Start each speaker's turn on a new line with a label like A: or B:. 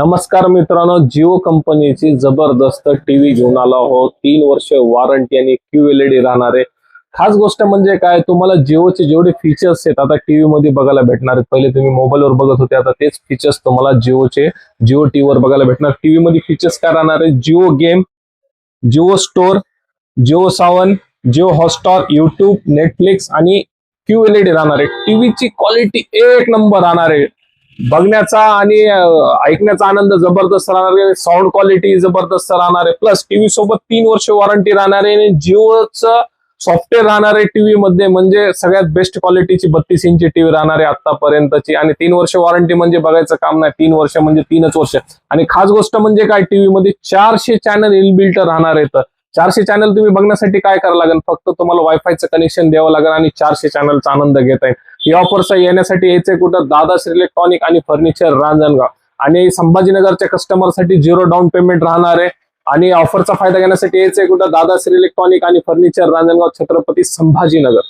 A: नमस्कार मित्रांनो, जिओ कंपनीची जबरदस्त टीव्ही घेऊन आलो आहोत. 3 वर्ष वॉरंटी आणि QLED राहणार आहे. खास गोष्ट म्हणजे काय, तुम्हाला जिओचे जेवढे फीचर्स आहेत आता टीव्ही मध्ये बघायला भेटणार आहेत. पहिले तुम्ही मोबाईलवर बघत होते, आता तेच फीचर्स तुम्हाला जिओ टीव्ही वर बघायला भेटणार. टीव्ही मध्ये फीचर्स काय राहणार आहे? Jio game, Jio store, Jio Saavn, Jio Hotstar, YouTube, Netflix आणि QLED राहणार आहे. टीव्हीची क्वालिटी एक नंबर राहणार आहे. बघण्याचा आणि ऐकण्याचा आनंद जबरदस्त राहणार आहे. साऊंड क्वालिटी जबरदस्त राहणार आहे. प्लस टीव्ही सोबत 3 वर्ष वॉरंटी राहणार आहे आणि जिओचं सॉफ्टवेअर राहणार आहे टीव्ही मध्ये, म्हणजे सगळ्यात बेस्ट क्वालिटीची 32 इंची टीव्ही राहणार आहे आतापर्यंतची. आणि 3 वर्ष वॉरंटी म्हणजे बघायचं काम नाही. 3 वर्ष म्हणजे 3च वर्ष. आणि खास गोष्ट म्हणजे काय, टीव्ही मध्ये 400 चॅनल इनबिल्ट राहणार आहेत. 400 चॅनल तुम्ही बघण्यासाठी काय करावं लागेल, फक्त तुम्हाला वायफायचं कनेक्शन द्यावं लागेल आणि 400 चॅनलचा आनंद घेता येईल. या ऑफरचा येण्यासाठी यायचंय कुठं? दादाश्री इलेक्ट्रॉनिक आणि फर्निचर, रांजणगाव. आणि संभाजीनगरच्या कस्टमरसाठी 0 डाऊन पेमेंट राहणार आहे. आणि ऑफरचा फायदा घेण्यासाठी यायचंय कुठं? दादाश्री इलेक्ट्रॉनिक आणि फर्निचर, रांजणगाव, छत्रपती संभाजीनगर.